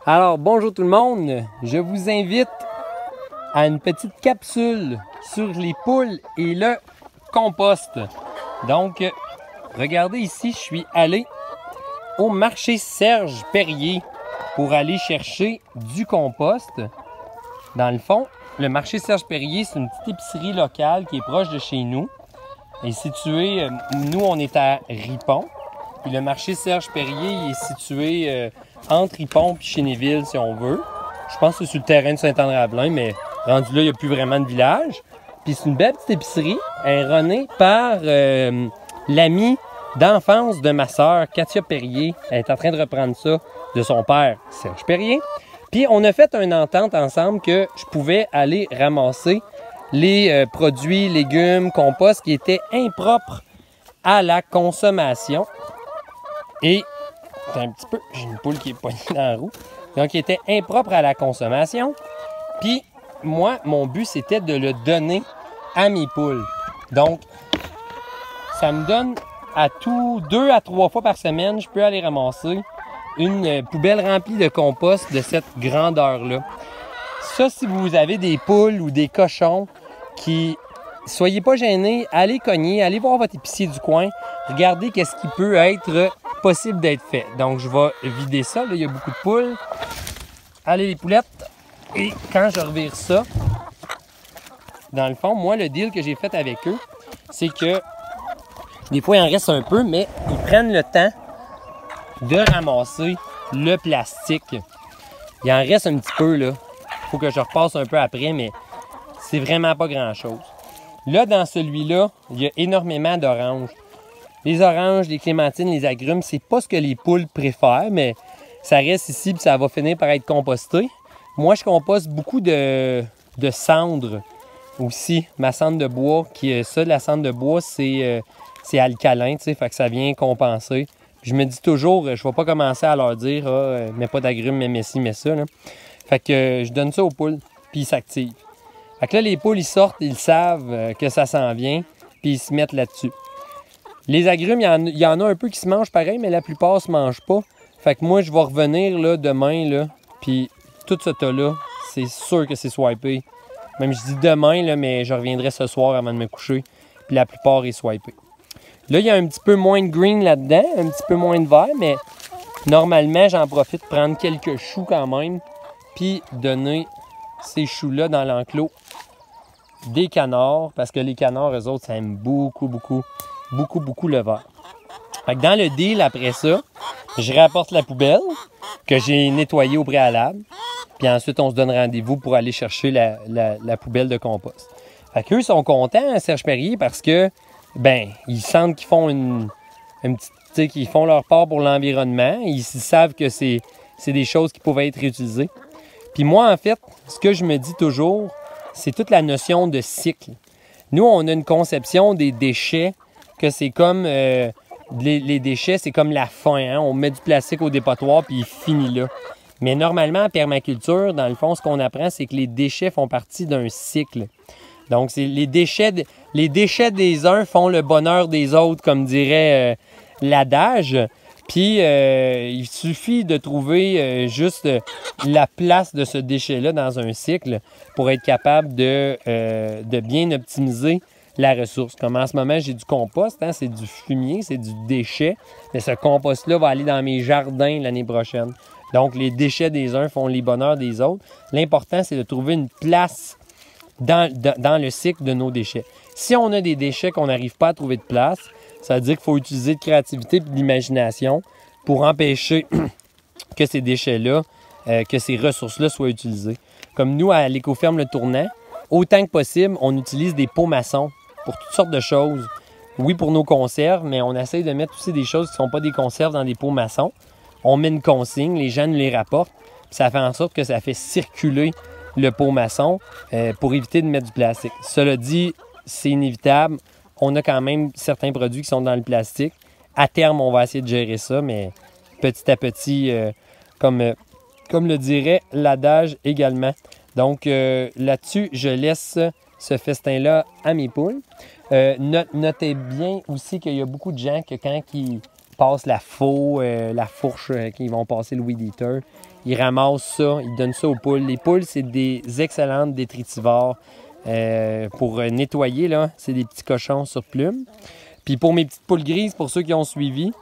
Alors, bonjour tout le monde. Je vous invite à une petite capsule sur les poules et le compost. Donc, regardez ici, je suis allé au marché Serge Perrier pour aller chercher du compost. Dans le fond, le marché Serge Perrier, c'est une petite épicerie locale qui est proche de chez nous. Et situé, nous on est à Ripon. Puis le marché Serge Perrier est situé entre Ripon et Chénéville, si on veut. Je pense que c'est sur le terrain de Saint-André-Avelin, mais rendu là, il n'y a plus vraiment de village. Puis c'est une belle petite épicerie. Elle est runnée par l'amie d'enfance de ma sœur, Katia Perrier. Elle est en train de reprendre ça de son père, Serge Perrier. Puis on a fait une entente ensemble que je pouvais aller ramasser les produits, légumes, compost qui étaient impropres à la consommation. Et un petit peu, j'ai une poule qui est poignée dans la roue. Donc, qui était impropre à la consommation. Puis, moi, mon but, c'était de le donner à mes poules. Donc, ça me donne à tout 2 à 3 fois par semaine, je peux aller ramasser une poubelle remplie de compost de cette grandeur-là. Ça, si vous avez des poules ou des cochons qui... Soyez pas gênés, allez cogner, allez voir votre épicier du coin, regardez qu'est-ce qui peut être possible d'être fait. Donc, je vais vider ça. Là, il y a beaucoup de poules. Allez, les poulettes. Et quand je revire ça, dans le fond, moi, le deal que j'ai fait avec eux, c'est que des fois, il en reste un peu, mais ils prennent le temps de ramasser le plastique. Il en reste un petit peu, là. Il faut que je repasse un peu après, mais c'est vraiment pas grand-chose. Là, dans celui-là, il y a énormément d'oranges. Les oranges, les clémentines, les agrumes, c'est pas ce que les poules préfèrent, mais ça reste ici et ça va finir par être composté. Moi, je composte beaucoup de cendres aussi. Ma cendre de bois, qui est ça, la cendre de bois, c'est alcalin, tu sais, fait que ça vient compenser. Puis je me dis toujours, je vais pas commencer à leur dire, mets pas d'agrumes, mets ci, mets ça, là. Fait que je donne ça aux poules, puis ils s'activent. Fait que là, les poules, ils sortent, ils savent que ça s'en vient, puis ils se mettent là-dessus. Les agrumes, il y en a un peu qui se mangent pareil, mais la plupart se mangent pas. Fait que moi, je vais revenir là, demain, là, puis tout ce tas-là, c'est sûr que c'est swipé. Même je dis demain, là, mais je reviendrai ce soir avant de me coucher, puis la plupart est swipé. Là, il y a un petit peu moins de green là-dedans, un petit peu moins de vert, mais normalement, j'en profite de prendre quelques choux quand même, puis donner ces choux-là dans l'enclos des canards, parce que les canards, eux autres, ça aime beaucoup le vert. Fait que dans le deal, après ça, je rapporte la poubelle que j'ai nettoyée au préalable, puis ensuite, on se donne rendez-vous pour aller chercher la poubelle de compost. Fait qu'eux sont contents, Serge Perrier, parce que, ben, ils sentent qu'ils font une petite, tu sais, qu'ils font leur part pour l'environnement. Ils savent que c'est des choses qui pouvaient être réutilisées. Puis moi, en fait, ce que je me dis toujours, c'est toute la notion de cycle. Nous, on a une conception des déchets que c'est comme... les déchets, c'est comme la fin. Hein? On met du plastique au dépotoir puis il finit là. Mais normalement, en permaculture, dans le fond, ce qu'on apprend, c'est que les déchets font partie d'un cycle. Donc, c'est les déchets des uns font le bonheur des autres, comme dirait l'adage. Puis, il suffit de trouver juste la place de ce déchet-là dans un cycle pour être capable de bien optimiser la ressource. Comme en ce moment, j'ai du compost, hein, c'est du fumier, c'est du déchet. Mais ce compost-là va aller dans mes jardins l'année prochaine. Donc, les déchets des uns font les bonheurs des autres. L'important, c'est de trouver une place dans le cycle de nos déchets. Si on a des déchets qu'on n'arrive pas à trouver de place, ça veut dire qu'il faut utiliser de créativité et de l'imagination pour empêcher que ces déchets-là, que ces ressources-là soient utilisées. Comme nous, à l'écoferme Le Tournant, autant que possible, on utilise des pots maçons pour toutes sortes de choses. Oui, pour nos conserves, mais on essaye de mettre aussi des choses qui ne sont pas des conserves dans des pots maçons. On met une consigne, les gens nous les rapportent, puis ça fait en sorte que ça fait circuler le pot maçon pour éviter de mettre du plastique. Cela dit, c'est inévitable. On a quand même certains produits qui sont dans le plastique. À terme, on va essayer de gérer ça, mais petit à petit, comme le dirait l'adage également. Donc, là-dessus, je laisse ce festin-là à mes poules. Notez bien aussi qu'il y a beaucoup de gens que quand ils passent la faux, la fourche, qui vont passer le weed eater. Ils ramassent ça, ils donnent ça aux poules. Les poules, c'est des excellentes détritivores pour nettoyer, là. C'est des petits cochons sur plumes. Puis pour mes petites poules grises, pour ceux qui ont suivi,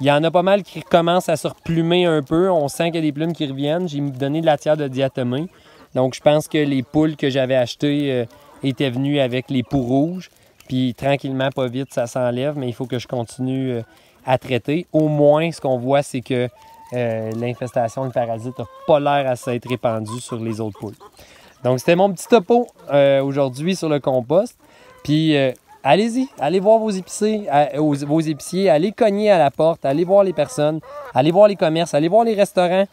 il y en a pas mal qui commencent à se replumer un peu. On sent qu'il y a des plumes qui reviennent. J'ai donné de la tiare de diatomée. Donc, je pense que les poules que j'avais achetées étaient venues avec les poux rouges. Puis, tranquillement, pas vite, ça s'enlève. Mais il faut que je continue à traiter. Au moins, ce qu'on voit, c'est que l'infestation, le parasite, n'a pas l'air à s'être répandu sur les autres poules. Donc, c'était mon petit topo aujourd'hui sur le compost. Puis, allez-y, allez voir vos épiciers, allez cogner à la porte, allez voir les personnes, allez voir les commerces, allez voir les restaurants.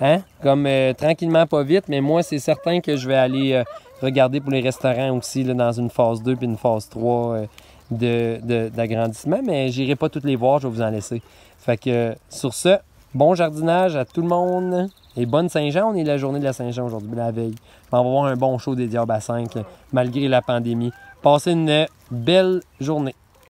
Hein? Comme tranquillement, pas vite, mais moi, c'est certain que je vais aller regarder pour les restaurants aussi là, dans une phase 2 puis une phase 3 d'agrandissement, mais j'irai pas toutes les voir, je vais vous en laisser. Fait que sur ce, bon jardinage à tout le monde et bonne Saint-Jean. On est la journée de la Saint-Jean aujourd'hui, la veille. On va avoir un bon show des Diables à 5 malgré la pandémie. Passez une belle journée.